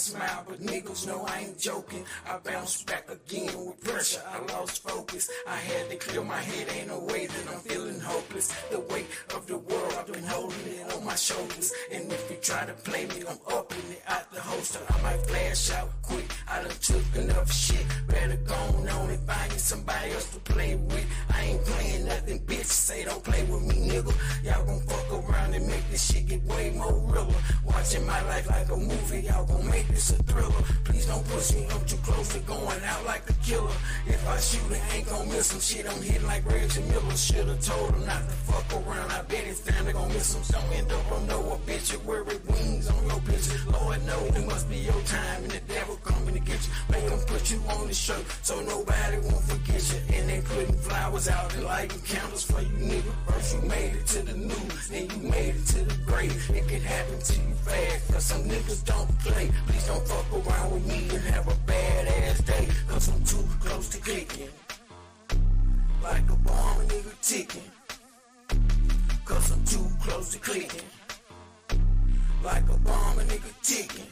smile, but niggas know I ain't joking. I bounce back again with pressure. I lost focus. I had to clear my head. Ain't no way that I'm feeling hopeless. The weight of the world, I've been holding it on my shoulders. And if you try to play me, I'm upping it out the holster. I might flash out quick. I done took enough shit. Better go on and find you somebody else to play with. I ain't playing nothing, bitch. Say don't play with me, nigga. Y'all gon' fuck around and make this shit get way more realer. Watching my life like a movie, y'all gon' make this a thriller. Please don't push me up too close to going out like a killer. If I shoot, it ain't gon' miss him. Shit, I'm hitting like Reggie Miller. Should've told him not to fuck around. I bet his family gon' miss him. Don't end up on no obituary wings on your picture. Lord knows it must be your time and the devil coming to get you. Make him put you on the shirt so nobody won't forget you. And they putting flowers out and lighting candles for you, nigga. First you made it to the news, then you made it to the grave. It could happen to you fast, cause some niggas don't play. Please don't fuck around with me and have a bad ass day, cause I'm too close to clicking. Like a bomb, a nigga ticking. Cause I'm too close to clicking. Like a bomb, a nigga ticking.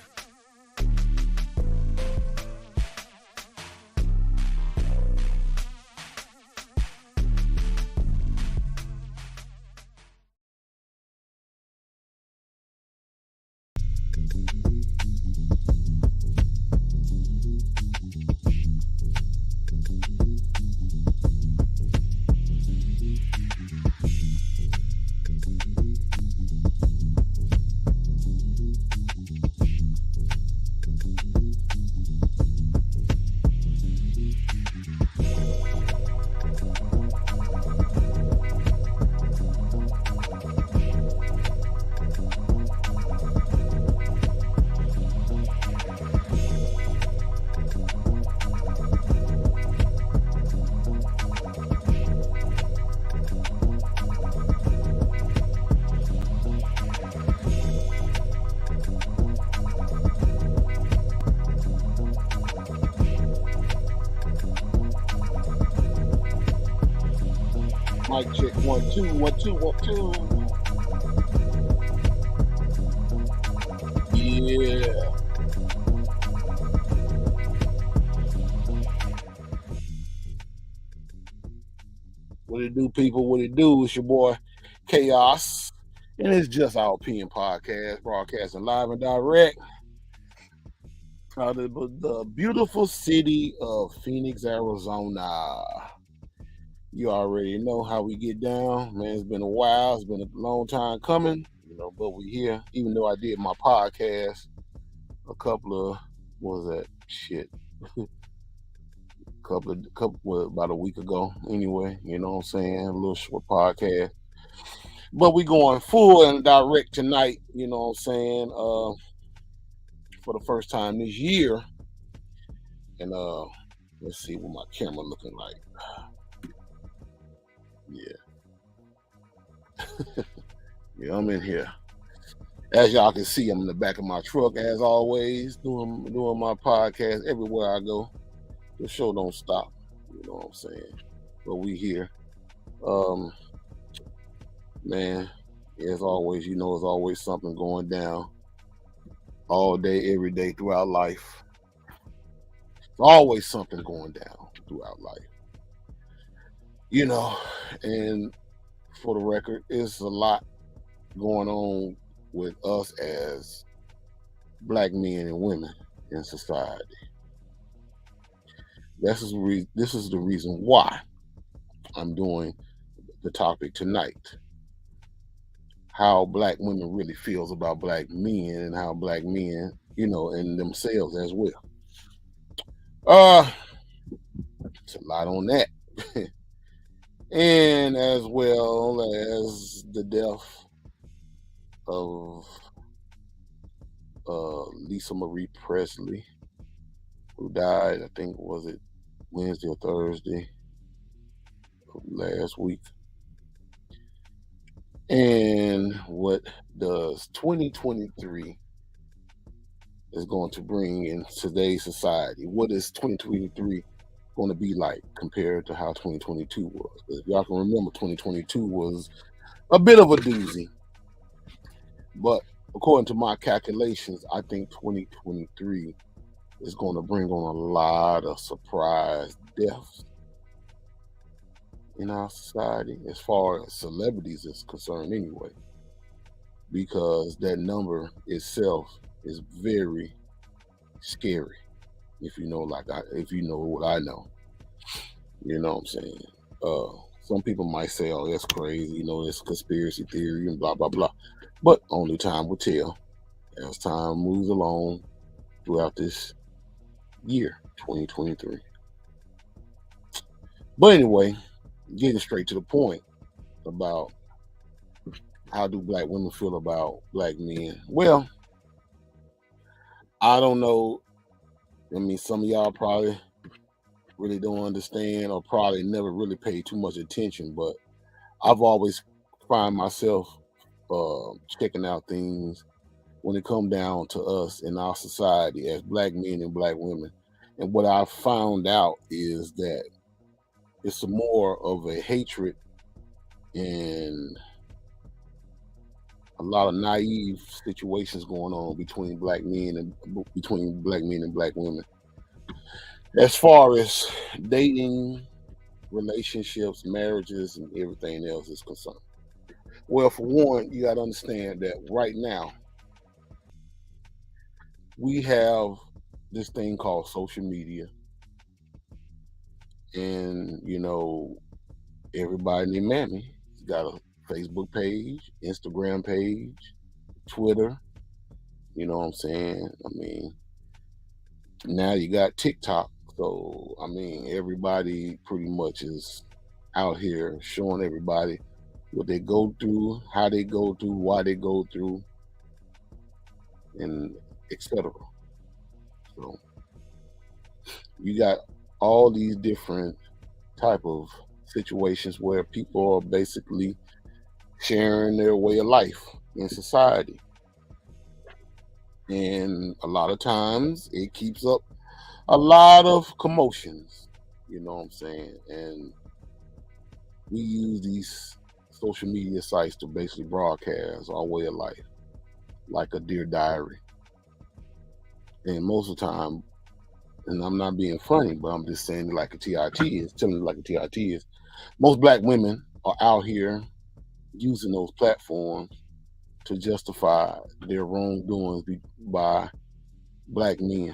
Mic check 1 2 1 2 1 2. Yeah. What it do, people? What it do? It's your boy Chaos, and it's just our opinion podcast, broadcasting live and direct out of the beautiful city of Phoenix, Arizona. You already know how we get down, man. It's been a while. It's been a long time coming, but we here. Even though I did my podcast about a week ago. Anyway, you know what I'm saying? A little short podcast. But we going full and direct tonight, you know what I'm saying? For the first time this year. And let's see what my camera looking like. Yeah. Yeah, I'm in here. As y'all can see, I'm in the back of my truck as always, doing my podcast everywhere I go. The show don't stop, you know what I'm saying? But we here. Man, as always, there's always something going down all day, every day throughout life. There's always something going down throughout life. And for the record, it's a lot going on with us as black men and women in society. This is the reason why I'm doing the topic tonight. How black women really feels about black men and how black men, and themselves as well. It's a lot on that. And as well as the death of Lisa Marie Presley, who died, I think, was it Wednesday or Thursday of last week. And what does 2023 is going to bring in today's society? What is 2023 going to be like compared to how 2022 was? If y'all can remember, 2022 was a bit of a doozy. But according to my calculations, I think 2023 is going to bring on a lot of surprise deaths in our society, as far as celebrities is concerned, anyway, because that number itself is very scary. If you know, if you know what I know, you know what I'm saying. Uh, some people might say, "Oh, that's crazy," it's conspiracy theory and blah blah blah. But only time will tell as time moves along throughout this year, 2023. But anyway, getting straight to the point about how do black women feel about black men. Well, I don't know. I mean, some of y'all probably really don't understand or probably never really paid too much attention, but I've always find myself checking out things when it come down to us in our society as black men and black women. And what I found out is that it's more of a hatred and a lot of naive situations going on between black men and black women. As far as dating, relationships, marriages, and everything else is concerned. Well, for one, you got to understand that right now we have this thing called social media, and everybody named Mammy has got a Facebook page, Instagram page, Twitter. You know what I'm saying? I mean, now you got TikTok. So, I mean, everybody pretty much is out here showing everybody what they go through, how they go through, why they go through, and etc. So, you got all these different type of situations where people are basically sharing their way of life in society. And a lot of times it keeps up a lot of commotions, you know what I'm saying? And we use these social media sites to basically broadcast our way of life, like a dear diary. And most of the time, and I'm not being funny, but I'm just saying it like a TIT is, telling it like a TIT is, most black women are out here using those platforms to justify their wrongdoings by black men,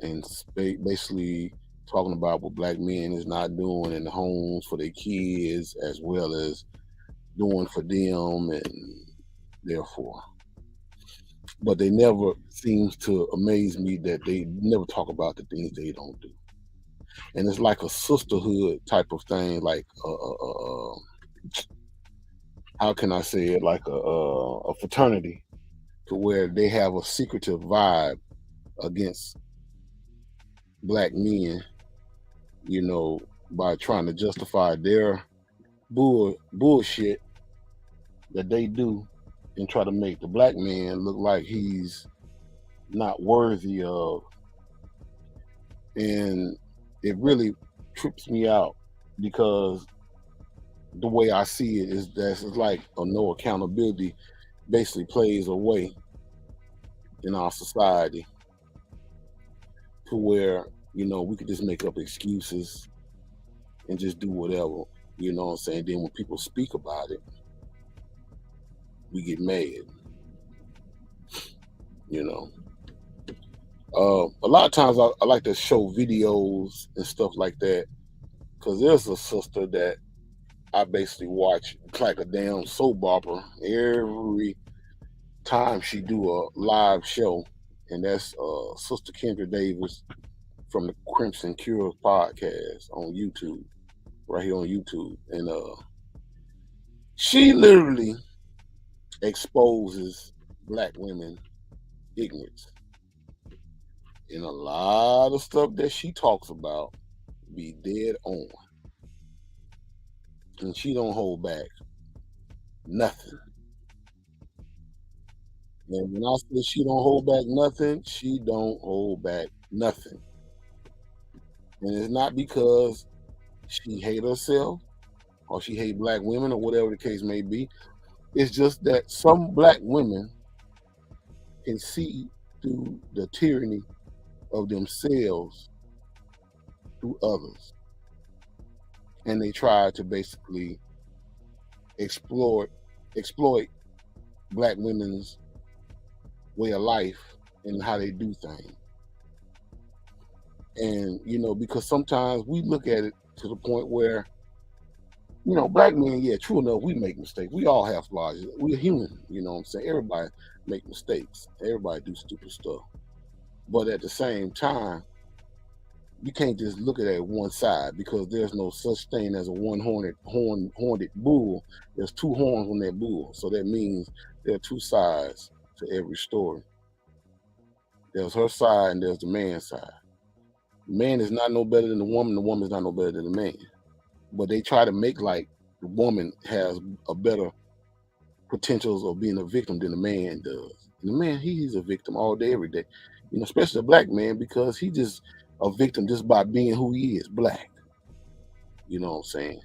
and basically talking about what black men is not doing in the homes for their kids as well as doing for them and therefore. But they never seems to amaze me that they never talk about the things they don't do. And it's like a sisterhood type of thing, like how can I say it, like a fraternity, to where they have a secretive vibe against black men, by trying to justify their bullshit that they do and try to make the black man look like he's not worthy of. And it really trips me out because the way I see it is that it's like a no accountability basically plays away in our society to where, we could just make up excuses and just do whatever, you know what I'm saying? Then when people speak about it, we get mad, you know. A lot of times I like to show videos and stuff like that because there's a sister that I basically watch. It's like a damn soap opera every time she do a live show, and that's Sister Kendra Davis from the Crimson Cure podcast on YouTube, right here on YouTube, and she literally exposes black women ignorance, and a lot of stuff that she talks about be dead on, and she don't hold back nothing. And when I say she don't hold back nothing, she don't hold back nothing. And it's not because she hate herself or she hate black women or whatever the case may be. It's just that some black women can see through the tyranny of themselves through others, and they try to basically exploit black women's way of life and how they do things. And because sometimes we look at it to the point where black men, yeah, true enough, we make mistakes. We all have flaws. We're human, you know what I'm saying? Everybody make mistakes. Everybody do stupid stuff. But at the same time, you can't just look at it at one side, because there's no such thing as a horned bull. There's two horns on that bull. So that means there are two sides to every story. There's her side and there's the man's side. The man is not no better than the woman is not no better than the man. But they try to make like the woman has a better potentials of being a victim than the man does. And the man, he's a victim all day, every day. Especially a black man, because he just a victim just by being who he is, black. You know what I'm saying?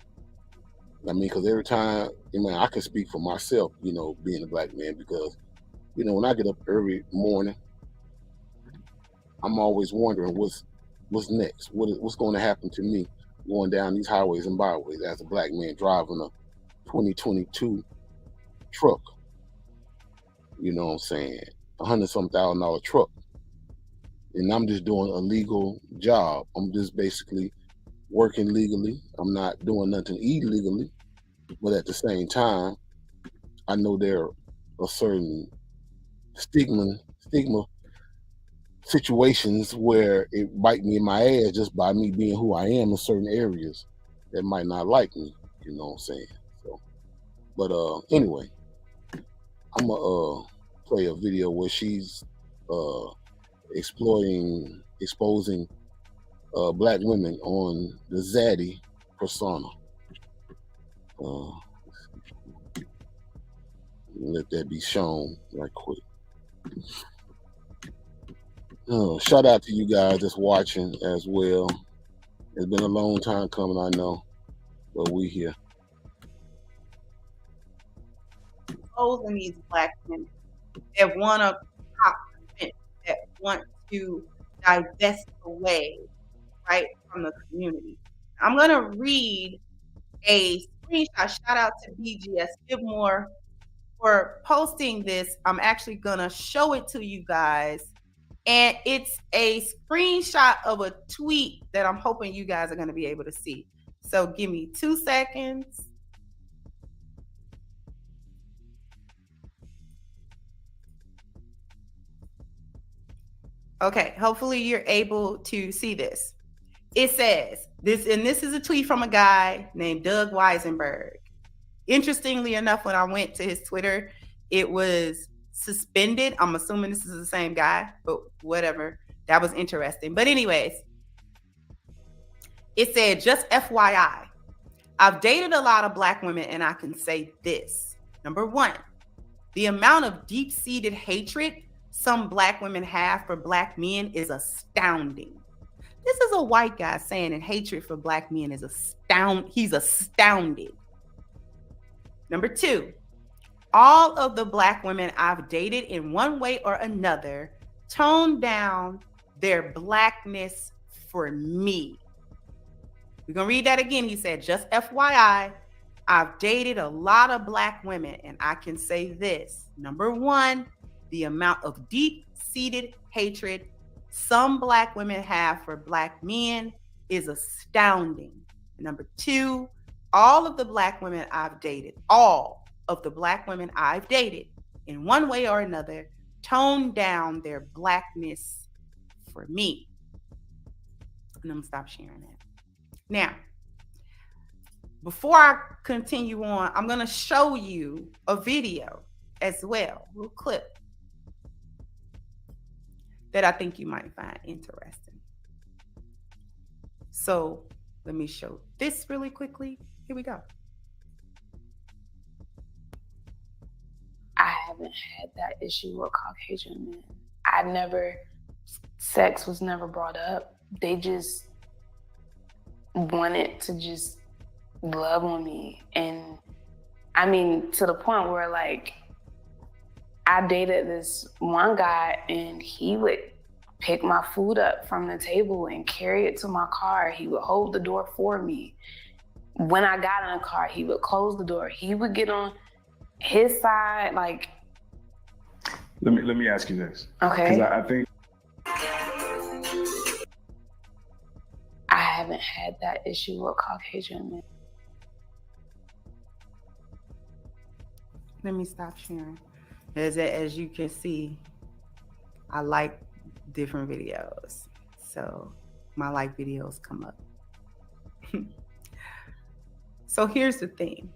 I mean, because every time, I can speak for myself, being a black man, because, when I get up early morning, I'm always wondering what's next, what's going to happen to me going down these highways and byways as a black man driving a 2022 truck. You know what I'm saying? $100,000 truck. And I'm just doing a legal job. I'm just basically working legally. I'm not doing nothing illegally. But at the same time, I know there are certain stigma situations where it bite me in my ass just by me being who I am in certain areas that might not like me. You know what I'm saying? So, but anyway, I'm gonna play a video where she's exposing black women on the zaddy persona. Let that be shown right quick. Shout out to you guys that's watching as well. It's been a long time coming, I know, but we here. Exposing these black women that want to that want to divest away, right, from the community. I'm going to read a screenshot. Shout out to BGS Skidmore for posting this. I'm actually going to show it to you guys. And it's a screenshot of a tweet that I'm hoping you guys are going to be able to see. So give me 2 seconds. Okay, hopefully you're able to see this. It says, this is a tweet from a guy named Doug Weisenberg. Interestingly enough, when I went to his Twitter, it was suspended. I'm assuming this is the same guy, but whatever. That was interesting. But anyways, it said, just FYI, I've dated a lot of black women and I can say this. Number one, the amount of deep-seated hatred some black women have for black men is astounding. This is a white guy saying that hatred for black men is he's astounded. Number two, all of the black women I've dated in one way or another tone down their blackness for me. We're going to read that again. He said, just FYI, I've dated a lot of black women and I can say this. Number one, the amount of deep-seated hatred some black women have for black men is astounding. Number two, all of the black women I've dated in one way or another tone down their blackness for me. And I'm gonna stop sharing that. Now, before I continue on, I'm gonna show you a video as well, a little clip that I think you might find interesting. So let me show this really quickly. Here we go. I haven't had that issue with Caucasian men. Sex was never brought up. They just wanted to just love on me. And I mean, to the point where like I dated this one guy and he would pick my food up from the table and carry it to my car. He would hold the door for me. When I got in the car, he would close the door. He would get on his side, like. Let me ask you this. Okay. Because I think I haven't had that issue with Caucasian men. Let me stop sharing. As you can see, I like different videos. So my like videos come up. So here's the thing.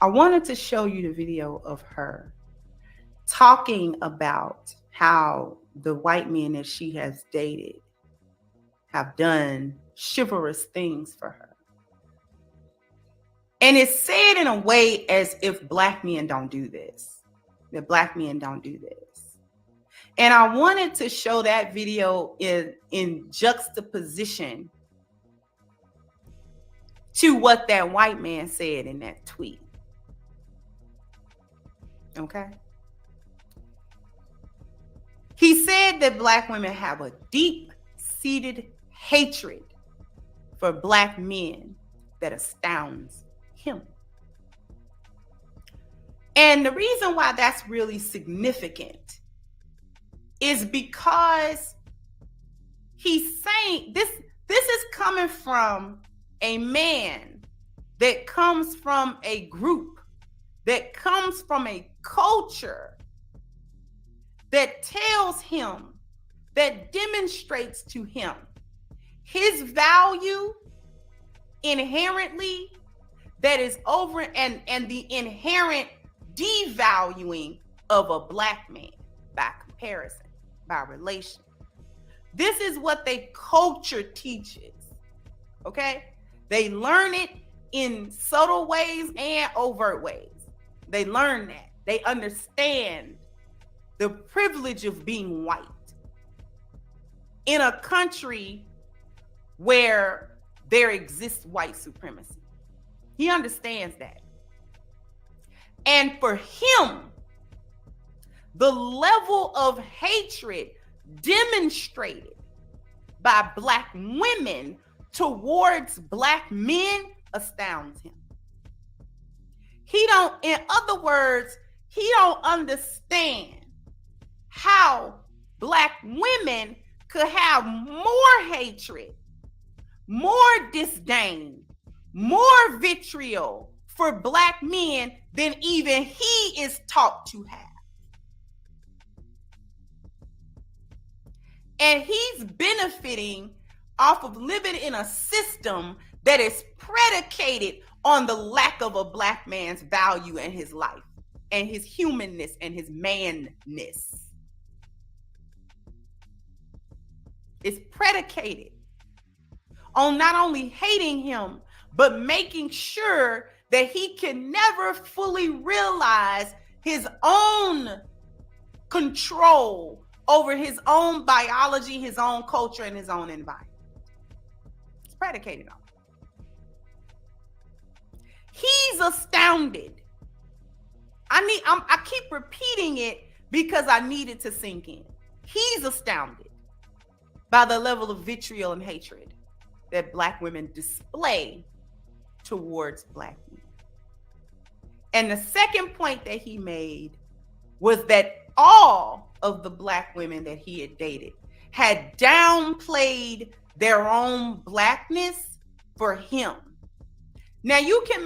I wanted to show you the video of her talking about how the white men that she has dated have done chivalrous things for her. And it's said in a way as if black men don't do this, that black men don't do this. And I wanted to show that video in juxtaposition to what that white man said in that tweet. Okay? He said that black women have a deep-seated hatred for black men that astounds him. And the reason why that's really significant is because he's saying this is coming from a man that comes from a group, that comes from a culture that tells him, that demonstrates to him his value inherently, that is over, and the inherent devaluing of a black man by comparison, by relation. This is what their culture teaches. Okay? They learn it in subtle ways and overt ways. They learn that. They understand the privilege of being white in a country where there exists white supremacy. He understands that. And for him, the level of hatred demonstrated by black women towards black men astounds him. In other words, he don't understand how black women could have more hatred, more disdain, more vitriol for black men than even he is taught to have. And he's benefiting off of living in a system that is predicated on the lack of a black man's value in his life and his humanness and his manness. It's predicated on not only hating him, but making sure that he can never fully realize his own control over his own biology, his own culture, and his own environment. It's predicated on. He's astounded. I keep repeating it because I need it to sink in. He's astounded by the level of vitriol and hatred that black women display towards black men. And the second point that he made was that all of the black women that he had dated had downplayed their own blackness for him. Now you can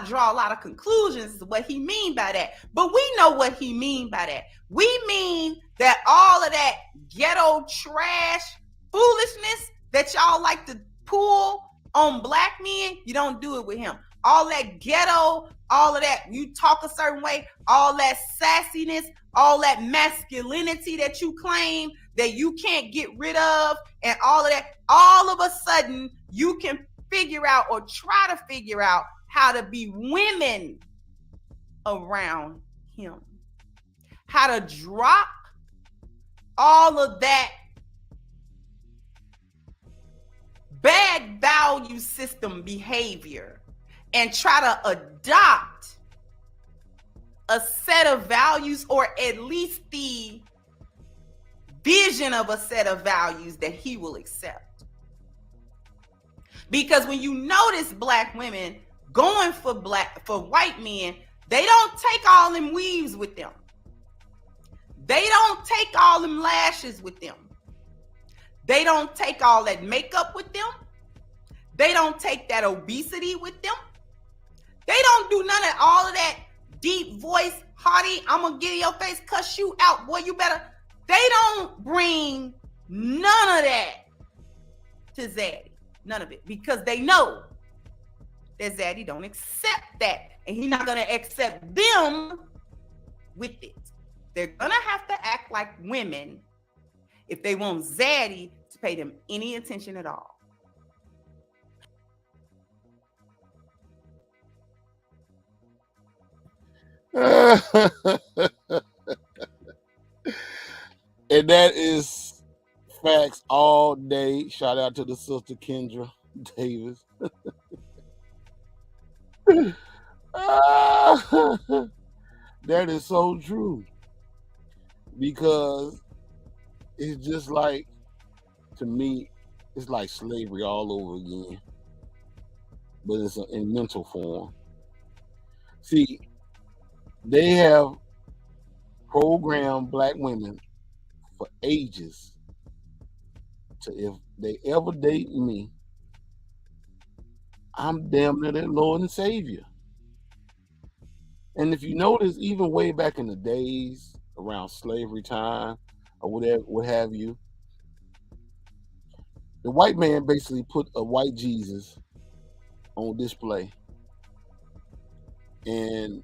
draw a lot of conclusions to what he mean by that, but we know what he mean by that. We mean that all of that ghetto trash foolishness that y'all like to pull on black men, you don't do it with him. All that ghetto, all of that, you talk a certain way, all that sassiness, all that masculinity that you claim that you can't get rid of, and all of that, all of a sudden you can figure out or try to figure out how to be women around him. How to drop all of that bad value system behavior and try to adopt a set of values, or at least the vision of a set of values that he will accept. Because when you notice black women going for white men, they don't take all them weaves with them. They don't take all them lashes with them. They don't take all that makeup with them. They don't take that obesity with them. They don't do none of all of that deep voice, haughty, I'm gonna get in your face, cuss you out, boy, you better. They don't bring none of that to Zaddy. None of it. Because they know that Zaddy don't accept that. And he's not gonna accept them with it. They're gonna have to act like women if they want Zaddy to pay them any attention at all. And that is facts all day. Shout out to the sister Kendra Davis. That is so true. Because it's just like, to me, it's like slavery all over again. But it's in mental form. See, they have programmed black women for ages to, if they ever date me, I'm damn near their Lord and Savior. And if you notice, even way back in the days around slavery time or whatever, what have you, the white man basically put a white Jesus on display. And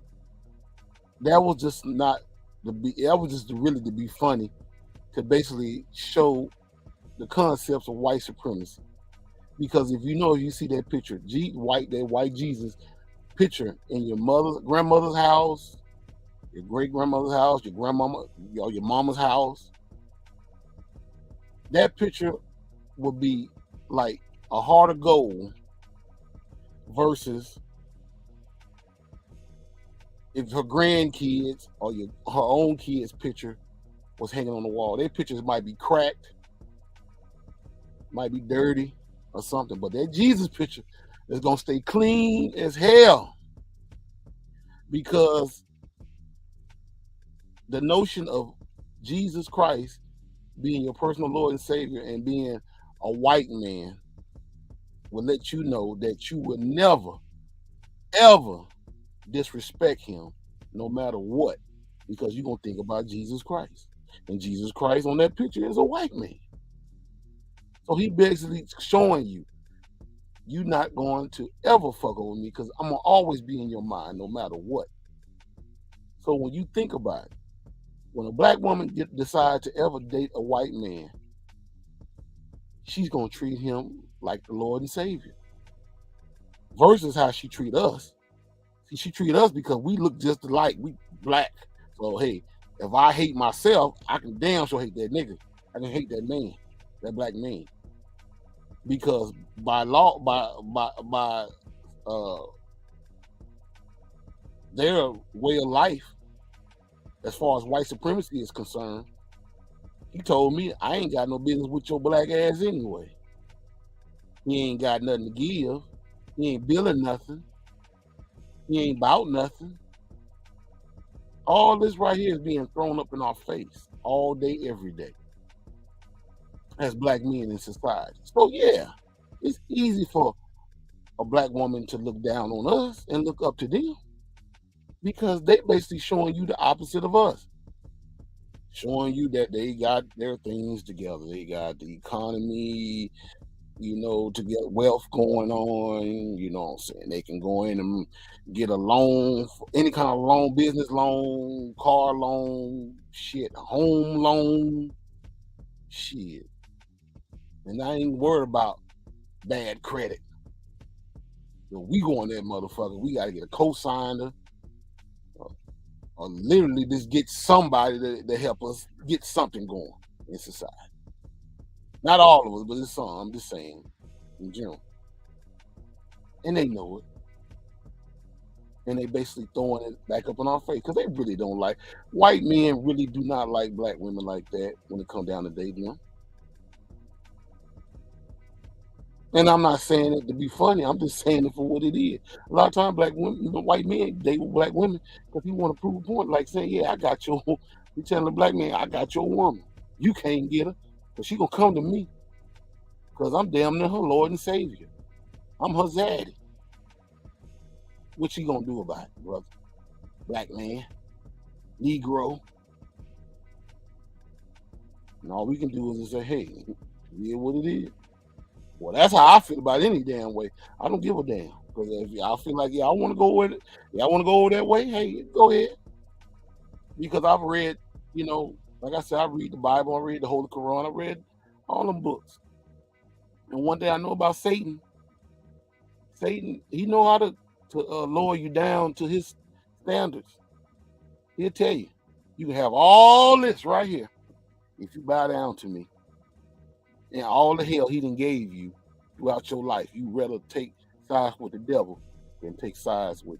that was just not that was just really to be funny, to basically show the concepts of white supremacy. Because if you see that picture, that white Jesus picture in your grandmother's house, your great grandmother's house, your grandmama, your mama's house, that picture would be like a heart of gold versus if her grandkids or her own kids' picture was hanging on the wall. Their pictures might be cracked, might be dirty or something, but that Jesus picture is gonna stay clean as hell, because the notion of Jesus Christ being your personal Lord and Savior and being a white man will let you know that you would never, ever disrespect him, no matter what, because you're gonna think about Jesus Christ. And Jesus Christ on that picture is a white man. So he basically showing you, you're not going to ever fuck over me, because I'm gonna always be in your mind no matter what. So when you think about it, when a black woman decide to ever date a white man, she's gonna treat him like the Lord and Savior, versus how she treat us. See, she treat us because we look just alike. We black. So hey, if I hate myself, I can damn sure hate that nigga. I can hate that man, that black man. Because by law, by their way of life, as far as white supremacy is concerned, he told me I ain't got no business with your black ass anyway. He ain't got nothing to give. He ain't building nothing. He ain't about nothing. All this right here is being thrown up in our face all day, every day, as black men in society. So yeah, it's easy for a black woman to look down on us and look up to them, because they basically showing you the opposite of us, showing you that they got their things together. They got the economy, to get wealth going on, what I'm saying? They can go in and get a loan, any kind of loan, business loan, car loan, shit, home loan, shit. And I ain't worried about bad credit. We go on that motherfucker, we got to get a co-signer, or literally just get somebody to help us get something going in society. Not all of us, but it's some, I'm just saying, in general. And they know it. And they basically throwing it back up in our face because they really don't like, white men really do not like black women like that when it comes down to dating them. And I'm not saying it to be funny. I'm just saying it for what it is. A lot of times, black women, white men date with black women because he want to prove a point, like saying, "Yeah, I got your." He telling the black man, "I got your woman. You can't get her, but she gonna come to me because I'm damn near her Lord and Savior. I'm her zaddy. What she gonna do about it, brother? Black man, Negro, and all we can do is just say, "Hey, it is what it is." Well, that's how I feel about any damn way. I don't give a damn. Because if y'all feel like, yeah, I want to go with it, yeah, I want to go that way, hey, go ahead. Because I've read, like I said, I read the Bible, I read the Holy Quran, I read all them books. And one day I know about Satan. Satan, he know how to lower you down to his standards. He'll tell you, you can have all this right here if you bow down to me. And all the hell he done gave you throughout your life, you rather take sides with the devil than take sides with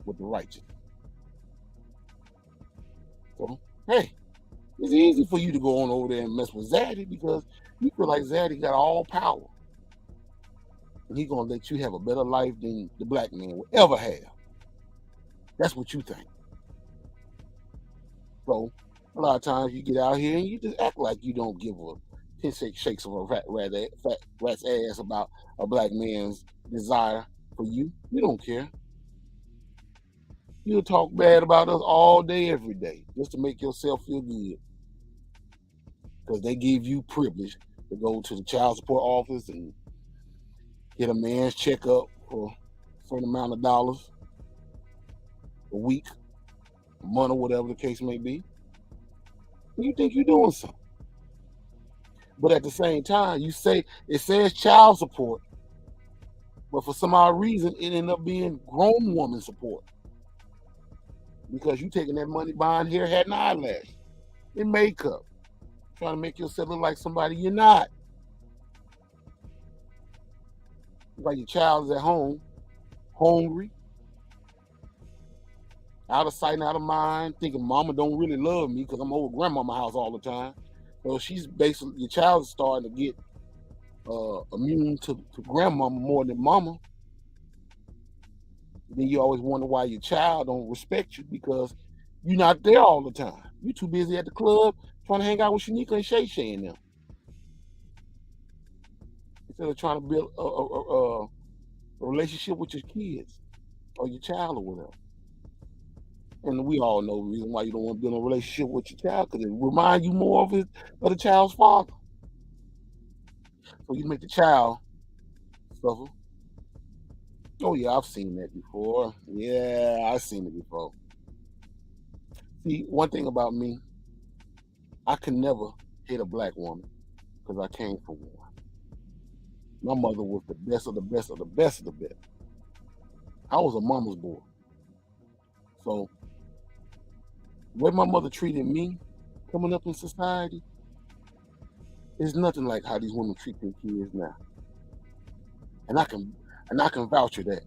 the righteous. So, hey, it's easy for you to go on over there and mess with Zaddy because you feel like Zaddy got all power. And he's going to let you have a better life than the black man will ever have. That's what you think. So, a lot of times you get out here and you just act like you don't give a 10 shakes of a rat's ass about a black man's desire for you. You don't care. You'll talk bad about us all day, every day, just to make yourself feel good. Because they give you privilege to go to the child support office and get a man's checkup for a certain amount of dollars a week, a month, or whatever the case may be. You think you're doing something. But at the same time, you say it says child support, but for some odd reason, it ended up being grown woman support. Because you taking that money buying hair, hat, and eyelash, and makeup, trying to make yourself look like somebody you're not. Like your child is at home, hungry, out of sight and out of mind, thinking mama don't really love me because I'm over grandmama's house all the time. So she's basically, your child is starting to get immune to grandmama more than mama. Then you always wonder why your child don't respect you because you're not there all the time. You're too busy at the club trying to hang out with Shanika and Shay Shay and them. Instead of trying to build a relationship with your kids or your child or whatever. And we all know the reason why you don't want to build a relationship with your child, because it reminds you more of the child's father. So you make the child suffer. Oh yeah, I've seen that before. Yeah, I've seen it before. See, one thing about me, I can never hate a black woman because I came from one. My mother was the best of the best of the best of the best. I was a mama's boy. So the way my mother treated me coming up in society is nothing like how these women treat their kids now. And I can vouch for that.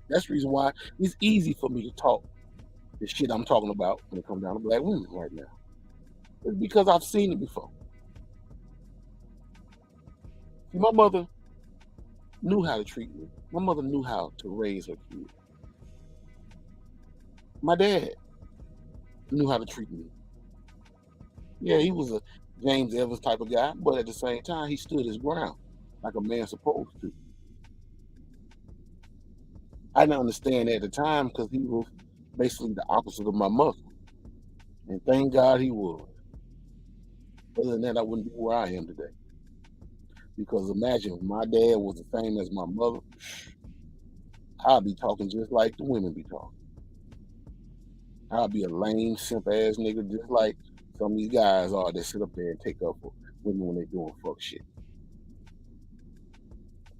That's the reason why it's easy for me to talk the shit I'm talking about when it comes down to black women right now. It's because I've seen it before. See, my mother knew how to treat me. My mother knew how to raise her kids. My dad knew how to treat me. Yeah, he was a James Evans type of guy, but at the same time, he stood his ground like a man's supposed to. I didn't understand at the time because he was basically the opposite of my mother. And thank God he was. Other than that, I wouldn't be where I am today. Because imagine if my dad was the same as my mother, I'd be talking just like the women be talking. I'd be a lame, simp ass nigga just like some of these guys are that sit up there and take up for women when they doing fuck shit.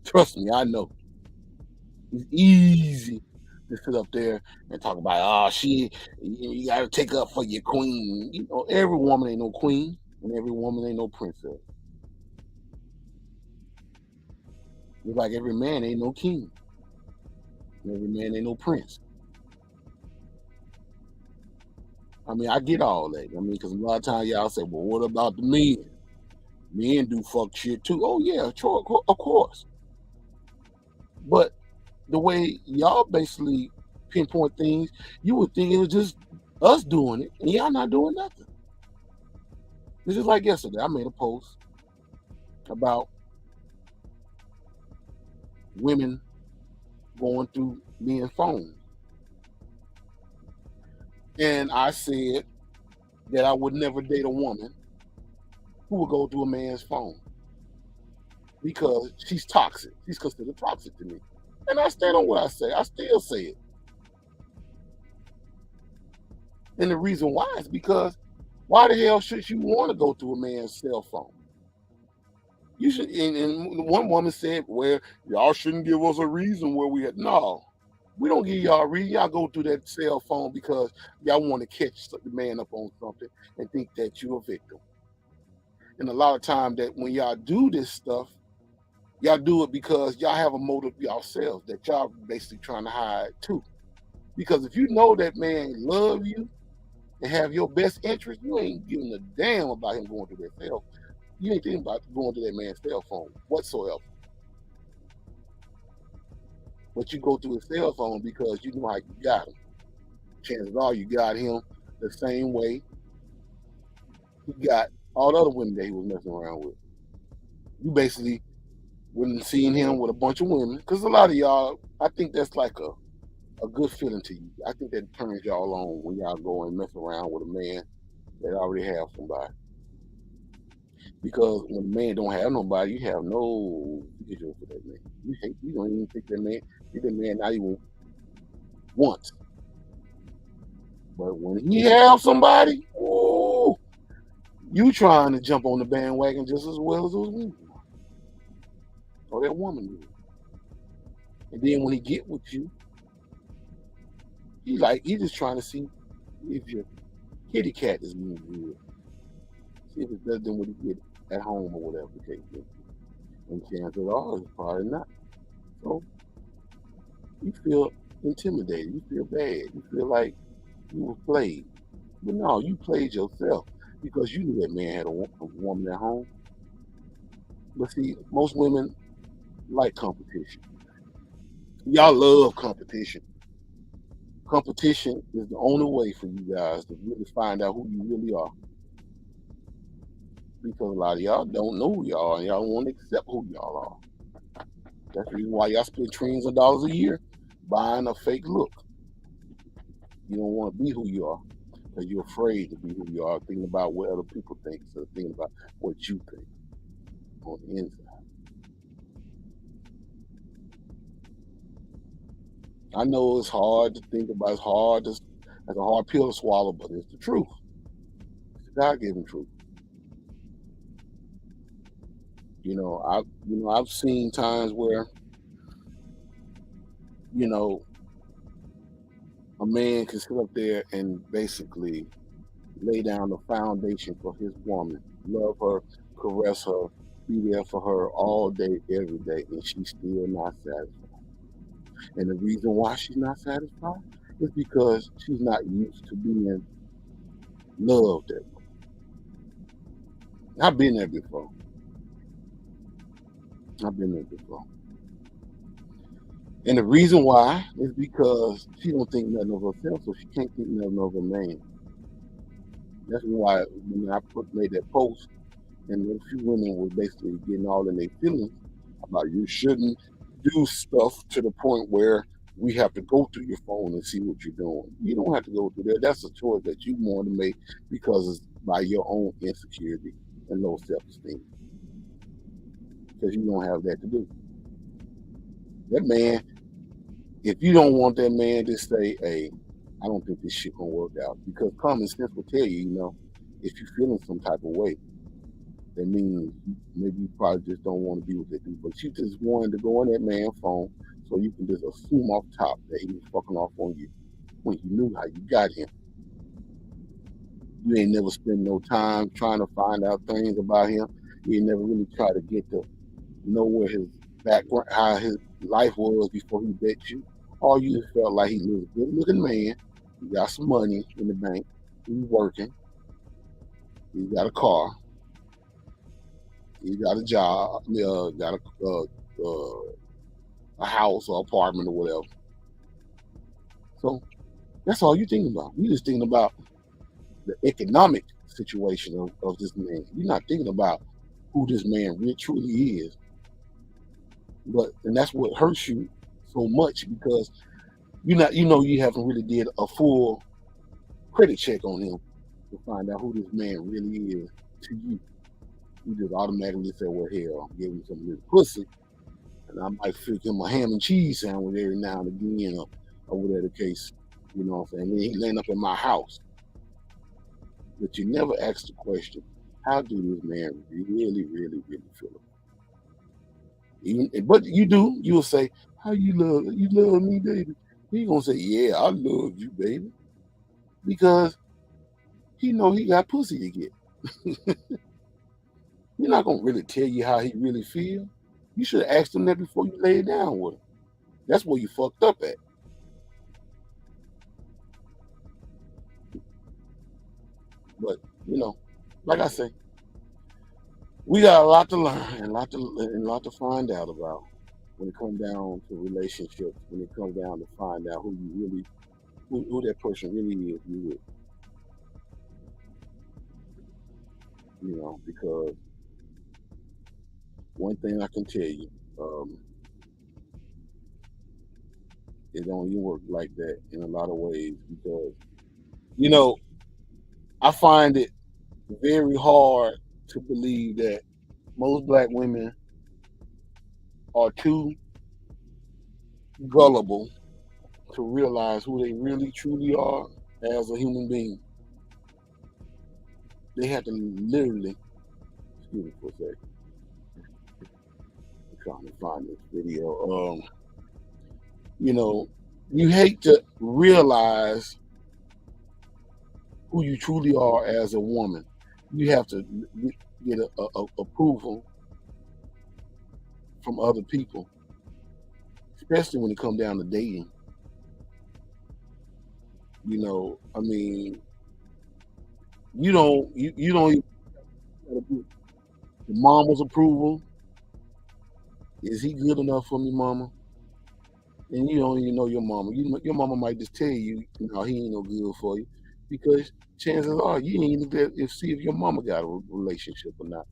Trust me, I know. It's easy to sit up there and talk about, you gotta take up for your queen. You know, every woman ain't no queen and every woman ain't no princess. Just like every man ain't no king. Every man ain't no prince. I mean, I get all that. I mean, because a lot of times y'all say, well, what about the men? Men do fuck shit too. Oh, yeah, of course. But the way y'all basically pinpoint things, you would think it was just us doing it, and y'all not doing nothing. This is like yesterday. I made a post about women going through men's phones. And I said that I would never date a woman who would go through a man's phone because she's toxic. She's considered toxic to me. And I stand on what I say. I still say it. And the reason why is because why the hell should you want to go through a man's cell phone? You should. And one woman said, well, y'all shouldn't give us a reason where we had. No, we don't give y'all a reason. Y'all go through that cell phone because y'all want to catch the man up on something and think that you're a victim. And a lot of time that when y'all do this stuff, y'all do it because y'all have a motive yourselves that y'all basically trying to hide too. Because if you know that man love you and have your best interest, you ain't giving a damn about him going through that cell phone. You ain't thinking about going to that man's cell phone whatsoever. But you go through his cell phone because you know how you got him. Chances are you got him the same way he got all the other women that he was messing around with. You basically wouldn't seen him with a bunch of women, because a lot of y'all, I think that's like a good feeling to you. I think that turns y'all on when y'all go and mess around with a man that already have somebody. Because when a man don't have nobody, you have no visual for that man. You don't even think that man, see that man not even once. But when he have somebody, ooh, you trying to jump on the bandwagon just as well as those women. Or that woman do. And then when he get with you, he just trying to see if your kitty cat is moving good. See if it's better than what he get at home or whatever the case is. And chances are it's probably not. So you feel intimidated, you feel bad, you feel like you were played. But no, you played yourself because you knew that man had a woman at home. But see, most women like competition. Y'all love competition. Competition is the only way for you guys to really find out who you really are. Because a lot of y'all don't know who y'all are and y'all don't want to accept who y'all are. That's the reason why y'all spend trillions of dollars a year buying a fake look. You don't want to be who you are because you're afraid to be who you are, thinking about what other people think instead of thinking about what you think on the inside. I know it's hard to think about. It's hard as a hard pill to swallow, but it's the truth. It's the God-given truth. I've seen times where, a man can sit up there and basically lay down the foundation for his woman, love her, caress her, be there for her all day, every day, and she's still not satisfied. And the reason why she's not satisfied is because she's not used to being loved that way. I've been there before. And the reason why is because she don't think nothing of herself, so she can't think nothing of a man. That's why when I made that post, and a few women were basically getting all in their feelings about you shouldn't do stuff to the point where we have to go through your phone and see what you're doing. You don't have to go through that. That's a choice that you want to make because it's by your own insecurity and low self-esteem. Because you don't have that to do. That man, if you don't want that man to say, hey, I don't think this shit gonna work out, because common sense will tell you, if you're feeling some type of way, that means maybe you probably just don't want to be with that dude. But you just wanted to go on that man's phone so you can just assume off top that he was fucking off on you when you knew how you got him. You ain't never spent no time trying to find out things about him. You ain't never really tried to get to know where his background, how his life was before he met you. All you felt like he was a good looking man. He got some money in the bank. He's working. He got a car. He got a job. Got a house or apartment or whatever. So that's all you thinking about. You just thinking about the economic situation of this man. You're not thinking about who this man really truly is. And that's what hurts you so much, because you haven't really did a full credit check on him to find out who this man really is to you. You just automatically say, well, hell, I'm giving him some of this pussy, and I might fix him a ham and cheese sandwich every now and again, or whatever the case. You know what I'm saying? And then he land up in my house. But you never ask the question, how do this man really, really, really feel? But you do. You'll say, how you love me, baby? He gonna say, yeah, I love you, baby, because he know he got pussy to get. You're not gonna really tell you how he really feel. You should have asked him that before you lay it down with him. That's where you fucked up at. But like I say, we got a lot to learn and a lot to find out about when it comes down to relationships. When it comes down to find out who that person really is, you with. Because one thing I can tell you, it don't even work like that in a lot of ways, because I find it very hard to believe that most black women are too gullible to realize who they really truly are as a human being. They have to literally, excuse me for a second, I'm trying to find this video. You hate to realize who you truly are as a woman. You have to get a approval from other people, especially when it comes down to dating. You don't even get your mama's approval. Is he good enough for me, mama? And you don't even know your mama. Your mama might just tell you, he ain't no good for you, because chances are you ain't looked at see if your mama got a relationship or not.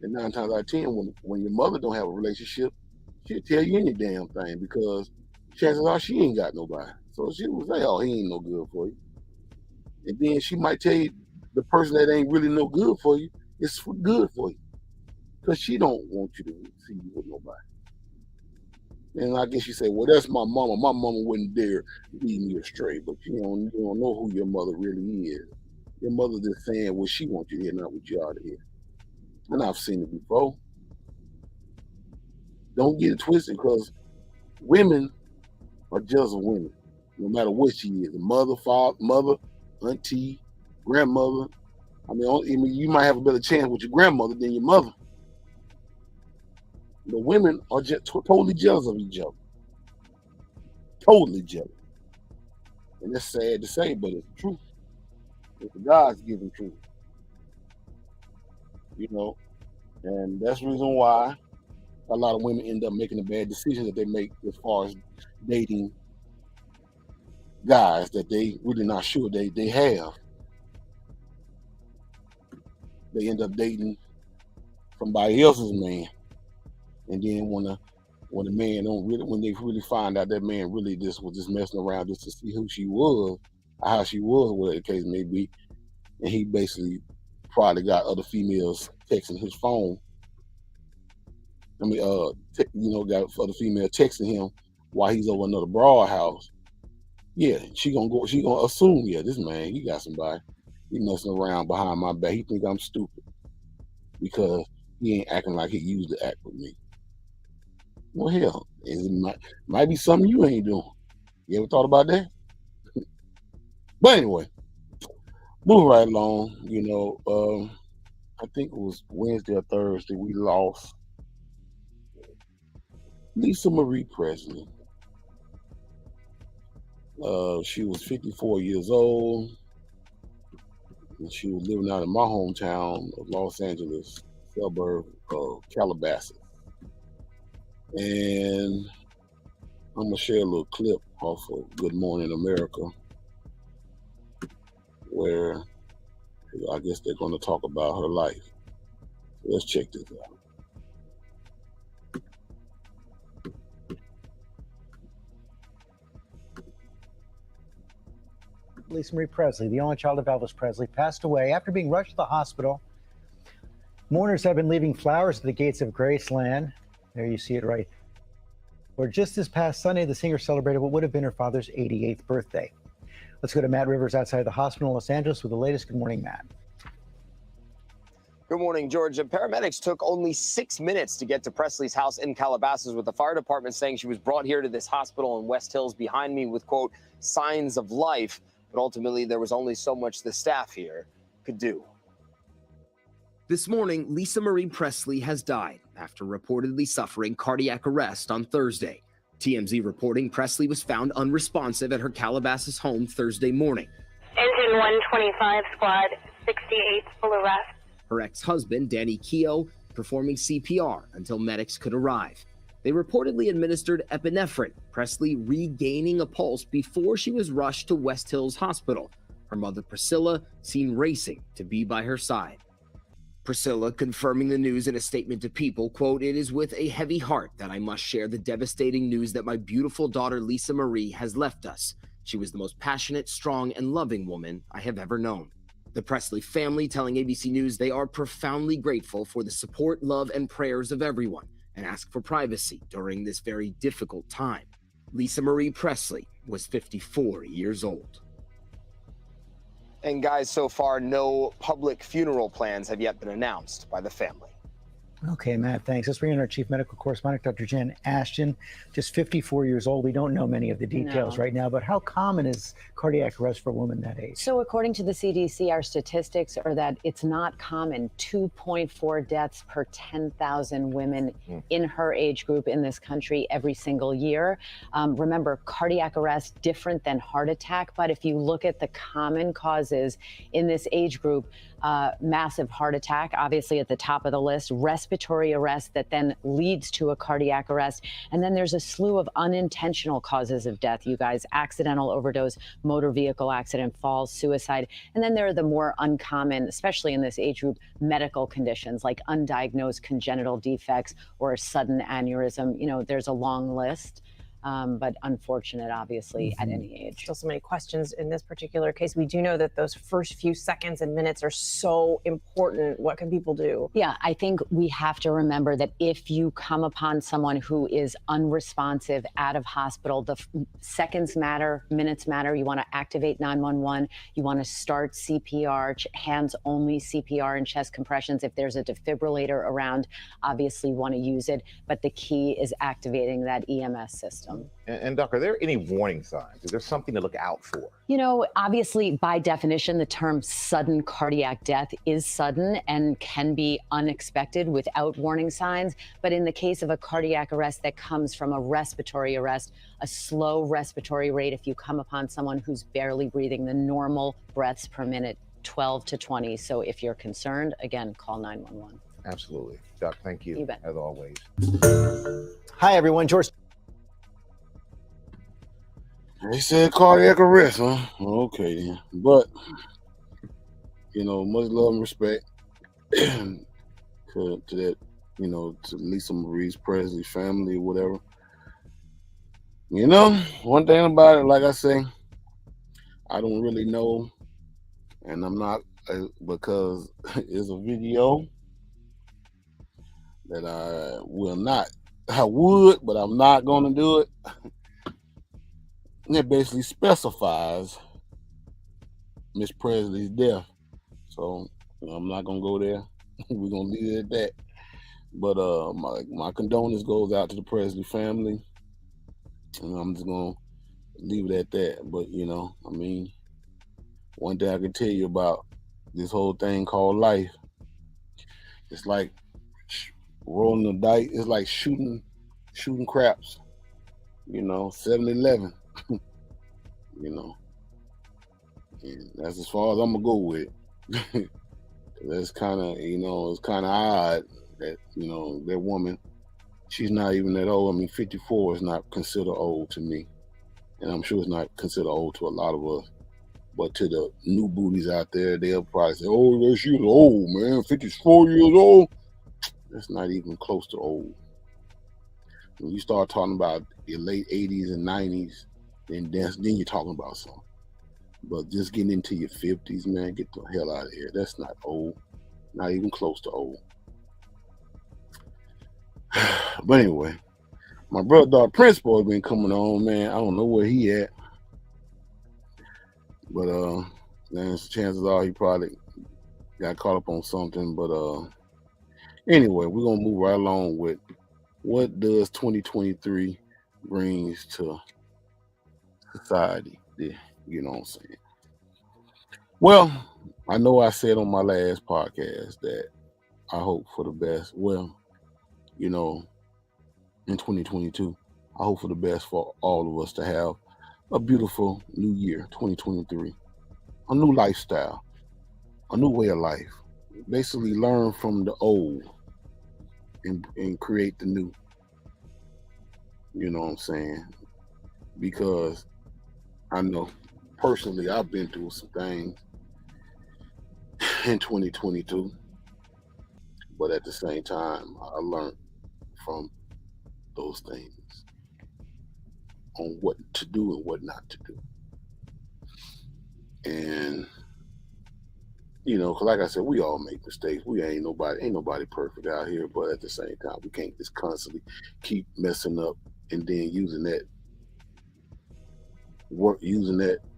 And 9 times out of 10, when your mother don't have a relationship, she'll tell you any damn thing, because chances are she ain't got nobody. So she will say, oh, he ain't no good for you. And then she might tell you the person that ain't really no good for you is good for you, because she don't want you to see you with nobody. And I guess you say, well, that's my mama. My mama wouldn't dare lead me astray. But you don't know who your mother really is. Your mother just saying what she wants you to hear, not what you ought to hear. And I've seen it before. Don't get it twisted, because women are just women, no matter what she is. Mother, father, mother, auntie, grandmother. I mean, you might have a better chance with your grandmother than your mother. The women are just totally jealous of each other. Totally jealous. And that's sad to say, but it's the truth. It's the God's given truth. And that's the reason why a lot of women end up making the bad decisions that they make as far as dating guys that they really not sure they have. They end up dating somebody else's man. And then when the man when they really find out that man really just was just messing around just to see who she was, or how she was, whatever the case may be, and he basically probably got other females texting his phone. Got other female texting him while he's over another broad house. Yeah, she gonna assume, yeah, this man, he got somebody. He messing around behind my back. He think I'm stupid because he ain't acting like he used to act with me. Well, hell, it might be something you ain't doing. You ever thought about that? But anyway, moving right along. I think it was Wednesday or Thursday we lost Lisa Marie Presley. She was 54 years old. And she was living out in my hometown of Los Angeles, suburb of Calabasas. And I'm going to share a little clip off of Good Morning America where I guess they're going to talk about her life. So let's check this out. Lisa Marie Presley, the only child of Elvis Presley, passed away after being rushed to the hospital. Mourners have been leaving flowers at the gates of Graceland. There you see it right. Where just this past Sunday, the singer celebrated what would have been her father's 88th birthday. Let's go to Matt Rivers outside the hospital in Los Angeles with the latest. Good morning, Matt. Good morning, Georgia. Paramedics took only 6 minutes to get to Presley's house in Calabasas, with the fire department saying she was brought here to this hospital in West Hills behind me with, quote, signs of life. But ultimately, there was only so much the staff here could do. This morning, Lisa Marie Presley has died after reportedly suffering cardiac arrest on Thursday. TMZ reporting Presley was found unresponsive at her Calabasas home Thursday morning. Engine 125 squad, 68 full arrest. Her ex-husband, Danny Keogh, performing CPR until medics could arrive. They reportedly administered epinephrine, Presley regaining a pulse before she was rushed to West Hills Hospital. Her mother, Priscilla, seen racing to be by her side. Priscilla confirming the news in a statement to People, quote, "It is with a heavy heart that I must share the devastating news that my beautiful daughter Lisa Marie has left us. She was the most passionate, strong, and loving woman I have ever known." The Presley family telling ABC News they are profoundly grateful for the support, love, and prayers of everyone, and ask for privacy during this very difficult time. Lisa Marie Presley was 54 years old. And guys, so far, no public funeral plans have yet been announced by the family. Okay, Matt, thanks. Let's bring in our chief medical correspondent, Dr. Jen Ashton, just 54 years old. We don't know many of the details right now, but how common is cardiac arrest for a woman that age? So according to the CDC, our statistics are that it's not common. 2.4 deaths per 10,000 women in her age group in this country every single year. Remember, cardiac arrest, different than heart attack, but if you look at the common causes in this age group, massive heart attack, obviously at the top of the list, respiratory arrest that then leads to a cardiac arrest. And then there's a slew of unintentional causes of death, you guys, accidental overdose, motor vehicle accident, falls, suicide. And then there are the more uncommon, especially in this age group, medical conditions like undiagnosed congenital defects or a sudden aneurysm. You know, there's a long list. But unfortunate, obviously, at any age. Still so many questions in this particular case. We do know that those first few seconds and minutes are so important. What can people do? Yeah, I think we have to remember that if you come upon someone who is unresponsive, out of hospital, the seconds matter, minutes matter. You want to activate 911. You want to start CPR, hands-only CPR and chest compressions. If there's a defibrillator around, obviously you want to use it. But the key is activating that EMS system. And Doc, are there any warning signs? Is there something to look out for? You know, obviously, by definition, the term sudden cardiac death is sudden and can be unexpected without warning signs. But in the case of a cardiac arrest that comes from a respiratory arrest, a slow respiratory rate, if you come upon someone who's barely breathing, the normal breaths per minute, 12 to 20. So if you're concerned, again, call 911. Absolutely. Doc, thank you, as always. Hi, everyone. George. They said cardiac arrest, huh? Okay, then. But, you know, much love and respect to that, you know, to Lisa Marie Presley family, whatever. You know, one thing about it, like I say, I don't really know, and I'm not, because it's a video that I will not. I would, but I'm not going to do it. It basically specifies Miss Presley's death. So I'm not gonna go there. We're gonna leave it at that. But my condolence goes out to the Presley family. And I'm just gonna leave it at that. But you know, I mean, one thing I can tell you about this whole thing called life, it's like rolling the dice, it's like shooting craps, you know, 7-11. you know. And that's as far as I'm gonna go with it. That's kind of, it's kind of odd that, that woman, she's not even that old. I mean, 54 is not considered old to me. And I'm sure it's not considered old to a lot of us. But to the new booties out there, they'll probably say, oh, she's old, man. 54 years old. That's not even close to old. When you start talking about your late 80s and 90s, then you're talking about something. But just getting into your 50s, man, get the hell out of here. That's not old. Not even close to old. But anyway, my brother, dog Prince boy, been coming on, man. I don't know where he at. But man, chances are he probably got caught up on something. But anyway, we're gonna move right along with what does 2023 brings to society. Yeah, you know what I'm saying? Well, I know I said on my last podcast that I hope for the best. Well, in 2022, I hope for the best for all of us to have a beautiful new year, 2023, a new lifestyle, a new way of life. Basically learn from the old and create the new. You know what I'm saying? Because I know personally I've been through some things in 2022, but at the same time I learned from those things on what to do and what not to do. And because like I said, we all make mistakes. We ain't nobody perfect out here, but at the same time, we can't just constantly keep messing up and then using that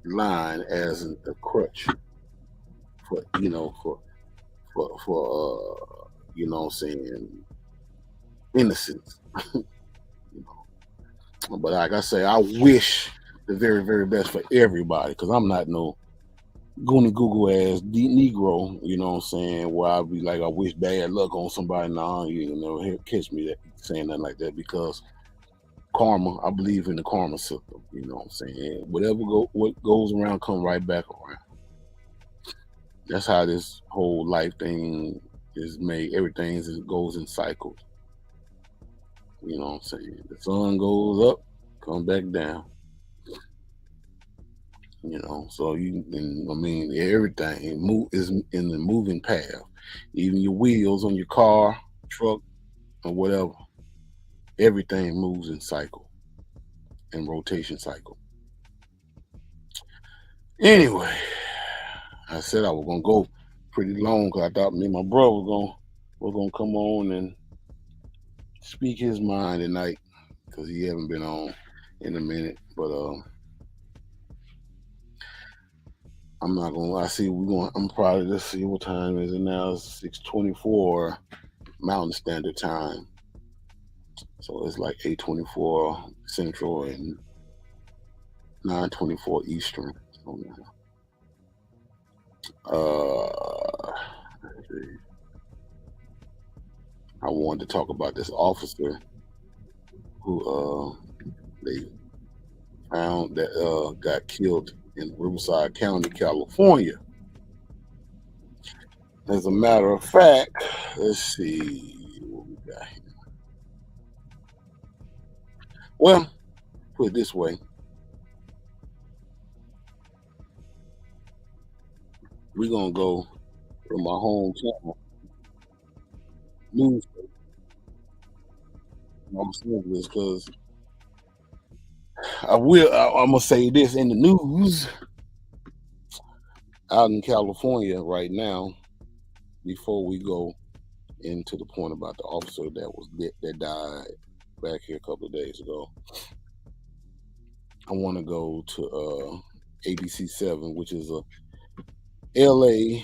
line as a crutch for you know what I'm saying, innocence. But like I say, I wish the very, very best for everybody, because I'm not no goony Google ass Negro, you know what I'm saying, where I'll be like, I wish bad luck on somebody. Nah, you never catch me saying nothing like that, because karma, I believe in the karma system, you know what I'm saying. What goes around come right back around. That's how this whole life thing is made. Everything goes in cycles. You know what I'm saying? The sun goes up, comes back down. So everything is in the moving path. Even your wheels on your car, truck, or whatever, everything moves in cycle, in rotation cycle. Anyway, I said I was gonna go pretty long because I thought me and my brother was gonna come on and speak his mind tonight, because he haven't been on in a minute. But I'm not gonna lie. I'm probably, let's see, what time is it now? It's 6:24 Mountain Standard Time. So it's like 8:24 Central and 9:24 Eastern. Let's see. I wanted to talk about this officer who they found that got killed in Riverside County, California. As a matter of fact, let's see what we got here. Well, put it this way. We're going to go from my hometown news, because I'm going to say this in the news out in California right now, before we go into the point about the officer that died back here a couple of days ago. I want to go to ABC 7, which is a LA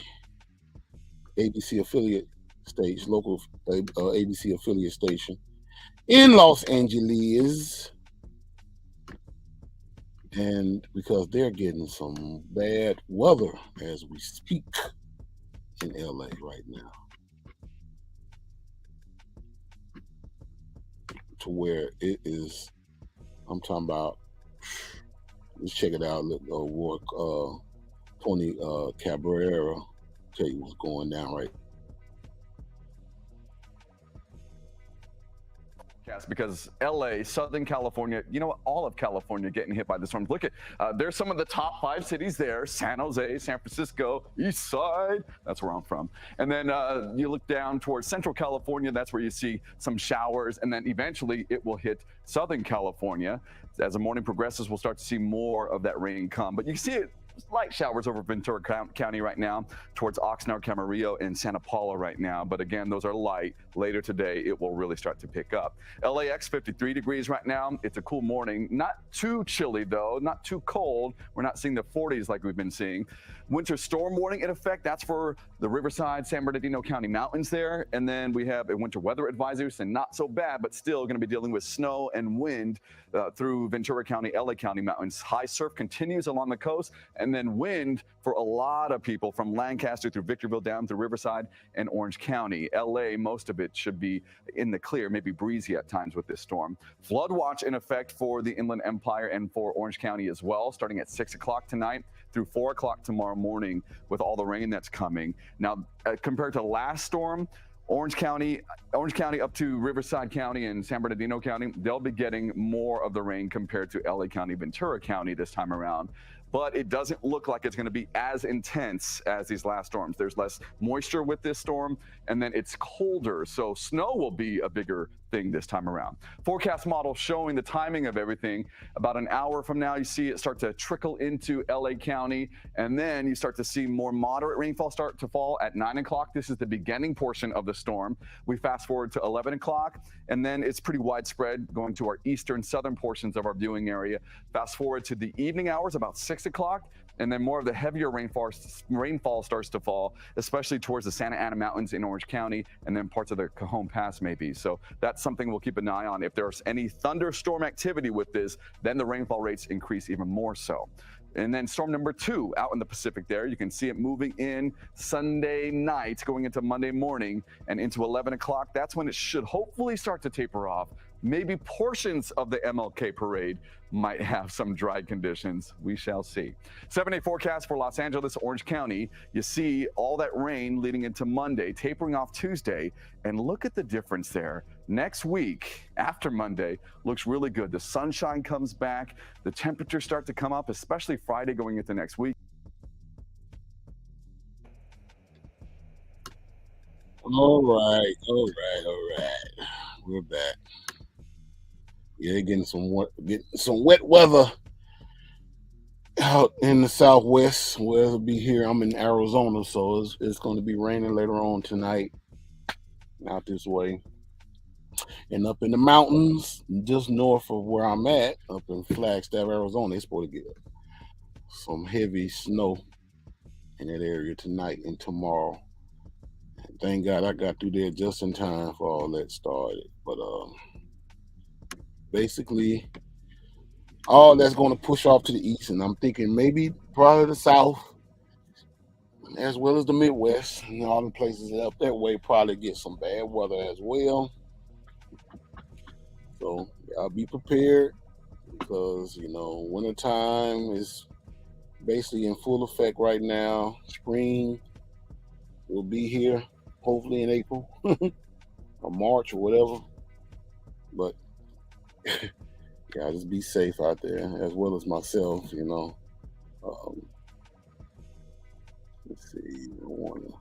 ABC affiliate station, local ABC affiliate station in Los Angeles, and because they're getting some bad weather as we speak in LA right now, to where it is, I'm talking about Let's check it out. Look, work 20 Cabrera. Tell you what's going down right. Because LA, Southern California, you know what, all of California getting hit by the storms. Look at, there's some of the top 5 cities there: San Jose, San Francisco, East Side, that's where I'm from. And then you look down towards Central California, that's where you see some showers, and then eventually it will hit Southern California. As the morning progresses, we'll start to see more of that rain come, but you see it. Light showers over Ventura County right now, towards Oxnard, Camarillo, and Santa Paula right now. But again, those are light. Later today, it will really start to pick up. LAX, 53 degrees right now. It's a cool morning. Not too chilly, though. Not too cold. We're not seeing the 40s like we've been seeing. Winter storm warning in effect. That's for the Riverside, San Bernardino County mountains there. And then we have a winter weather advisory, so not so bad, but still going to be dealing with snow and wind through Ventura County, LA County mountains. High surf continues along the coast, and then wind for a lot of people from Lancaster through Victorville down through Riverside and Orange County. LA, most of it should be in the clear, maybe breezy at times with this storm. Flood watch in effect for the Inland Empire and for Orange County as well, starting at 6 o'clock tonight through 4 o'clock tomorrow morning with all the rain that's coming. Now, compared to last storm, Orange County up to Riverside County and San Bernardino County, they'll be getting more of the rain compared to LA County, Ventura County this time around. But it doesn't look like it's going to be as intense as these last storms. There's less moisture with this storm, and then it's colder, so snow will be a bigger thing this time around. Forecast model showing the timing of everything. About an hour from now, you see it start to trickle into LA County, and then you start to see more moderate rainfall start to fall at 9 o'clock. This is the beginning portion of the storm. We fast forward to 11 o'clock, and then it's pretty widespread going to our eastern, southern portions of our viewing area. Fast forward to the evening hours, about 6 o'clock, and then more of the heavier rainfall starts to fall, especially towards the Santa Ana Mountains in Orange County, and then parts of the Cajon Pass maybe. So that's something we'll keep an eye on. If there's any thunderstorm activity with this, then the rainfall rates increase even more so. And then storm number 2 out in the Pacific there. You can see it moving in Sunday night, going into Monday morning and into 11 o'clock. That's when it should hopefully start to taper off. Maybe portions of the MLK parade might have some dry conditions. We shall see. 7-day forecast for Los Angeles, Orange County. You see all that rain leading into Monday, tapering off Tuesday. And look at the difference there. Next week, after Monday, looks really good. The sunshine comes back. The temperatures start to come up, especially Friday going into next week. All right. We're back. Yeah, getting some wet weather out in the Southwest. Where it'll be here. I'm in Arizona, so it's going to be raining later on tonight out this way. And up in the mountains, just north of where I'm at, up in Flagstaff, Arizona, it's supposed to get some heavy snow in that area tonight and tomorrow. Thank God I got through there just in time for all that started. But basically, all that's going to push off to the east, and I'm thinking maybe probably the south, as well as the Midwest, and all the places up that way probably get some bad weather as well. So I'll be prepared because, wintertime is basically in full effect right now. Spring will be here, hopefully in April or March or whatever. But just be safe out there, as well as myself, let's see, I want to...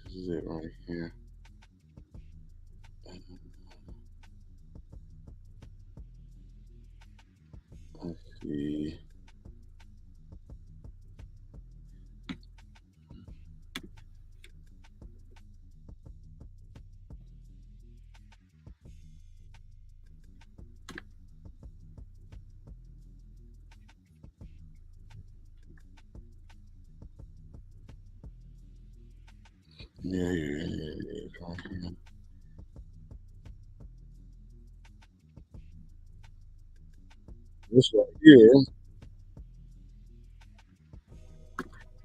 This is it right here. Let's see. Yeah, right here. This right here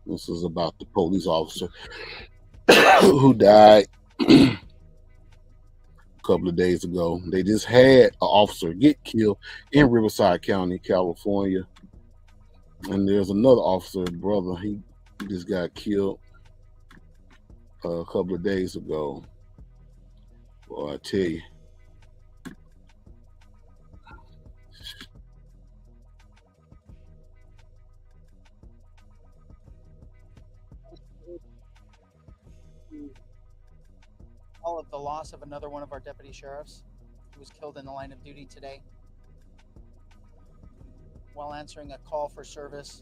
This is about the police officer who died a couple of days ago. They just had an officer get killed in Riverside County, California. And there's another officer, brother, he just got killed a couple of days ago. Boy, I tell you. All of the loss of another one of our deputy sheriffs who was killed in the line of duty today while answering a call for service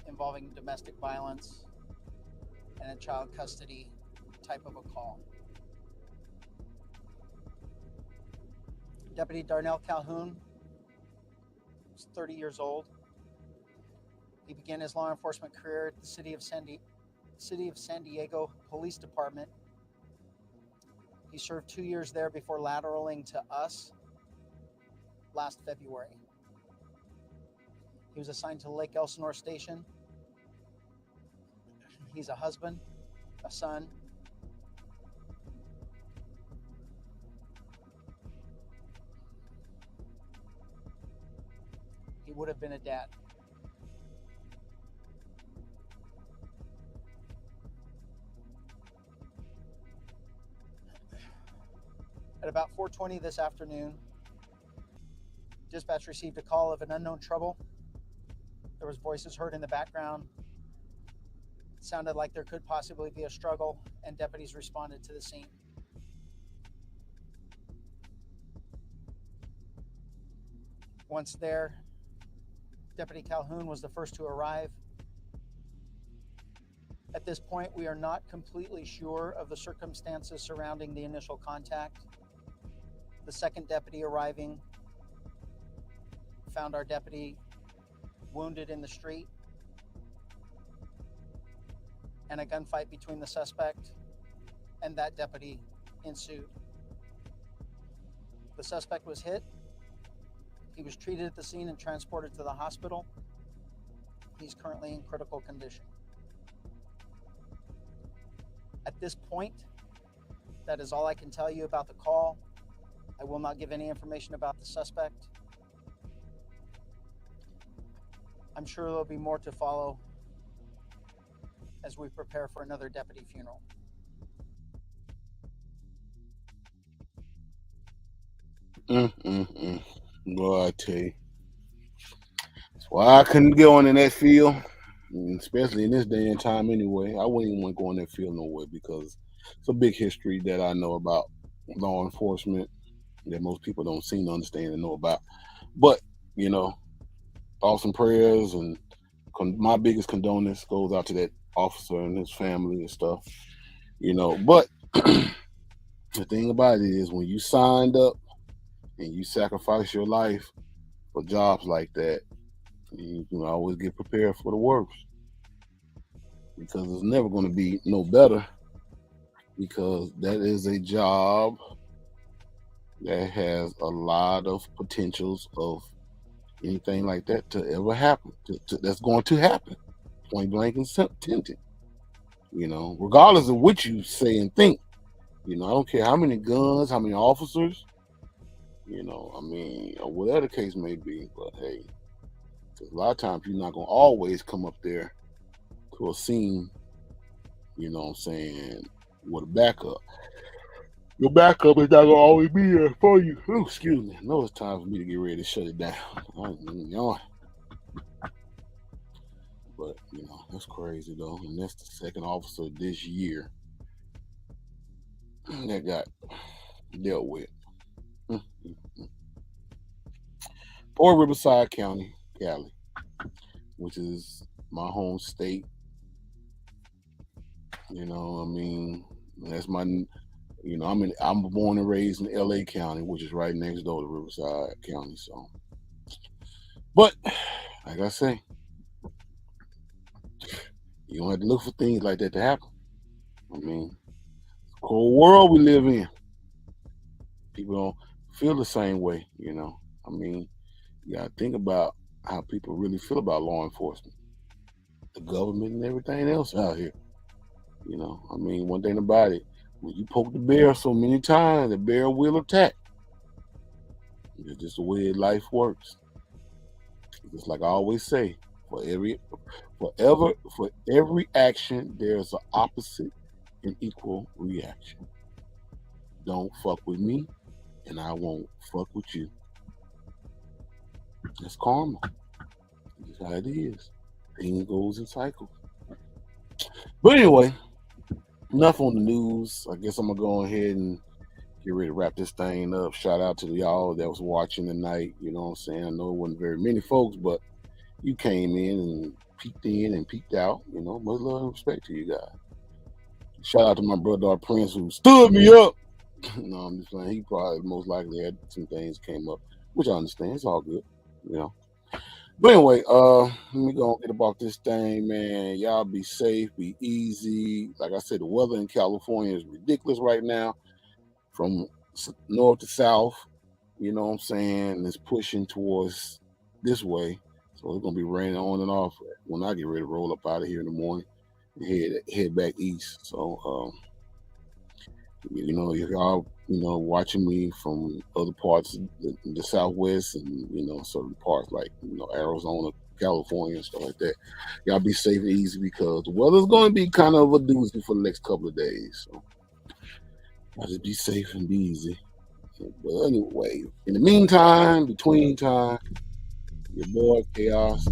involving domestic violence and a child custody type of a call. Deputy Darnell Calhoun was 30 years old. He began his law enforcement career at the City of San Diego Police Department. He served 2 years there before lateraling to us last February. He was assigned to Lake Elsinore Station. He's a husband, a son. He would have been a dad. At about 4:20 this afternoon, dispatch received a call of an unknown trouble. There was voices heard in the background. It sounded like there could possibly be a struggle, and deputies responded to the scene. Once there, Deputy Calhoun was the first to arrive. At this point, we are not completely sure of the circumstances surrounding the initial contact. The second deputy arriving found our deputy wounded in the street, and a gunfight between the suspect and that deputy ensued. The suspect was hit. He was treated at the scene and transported to the hospital. He's currently in critical condition. At this point, that is all I can tell you about the call. I will not give any information about the suspect. I'm sure there'll be more to follow as we prepare for another deputy funeral. Boy, I tell you. That's why I couldn't go in that field, especially in this day and time anyway. I wouldn't even want to go in that field no way because it's a big history that I know about law enforcement that most people don't seem to understand and know about. But, you know, thoughts and prayers and my biggest condolence goes out to that officer and his family and stuff, you know. But the thing about it is when you signed up and you sacrifice your life for jobs like that, you can always get prepared for the worst because it's never going to be no better because that is a job that has a lot of potentials of anything like that to ever happen, that's going to happen, point blank and tinted, you know, regardless of what you say and think. You know, I don't care how many guns, how many officers, you know, I mean, or whatever the case may be, but hey, a lot of times you're not going to always come up there to a scene, you know what I'm saying, with a backup. Your backup is not going to always be there for you. Ooh, excuse me. I know it's time for me to get ready to shut it down. But, you know, that's crazy, though. And that's the second officer this year that got dealt with. Port Riverside County, Cali, which is my home state. You know, I mean, that's my, you know, I'm born and raised in LA County, which is right next door to Riverside County. So, but like I say, you don't have to look for things like that to happen. I mean, it's a cold world we live in. People don't feel the same way, you know. I mean, you gotta think about how people really feel about law enforcement. the government and everything else out here. You know, I mean, one thing about it, when you poke the bear so many times, the bear will attack. It's just the way life works. Just like I always say, for every action, there's an opposite and equal reaction. Don't fuck with me, and I won't fuck with you. That's karma. That's how it is. Things goes in cycles. But anyway, enough on the news. I guess I'm gonna go ahead and get ready to wrap this thing up. Shout out to y'all that was watching tonight. You know what I'm saying? I know it wasn't very many folks, but you came in and peeked out. You know, much love and respect to you guys. Shout out to my brother Prince who stood me up. No, I'm just saying he probably most likely had some things came up, which I understand. It's all good, you know. But anyway, let me go and get about this thing, man. Y'all be safe, be easy. Like I said, the weather in California is ridiculous right now. From north to south, you know what I'm saying? It's pushing towards this way. So it's gonna be raining on and off when I get ready to roll up out of here in the morning and head back east. So you know, if y'all, you know, watching me from other parts of the Southwest and, you know, certain parts like, you know, Arizona, California and stuff like that, y'all be safe and easy because the weather's going to be kind of a doozy for the next couple of days. So y'all just be safe and be easy. But anyway, in the meantime, between time, your boy Chaos.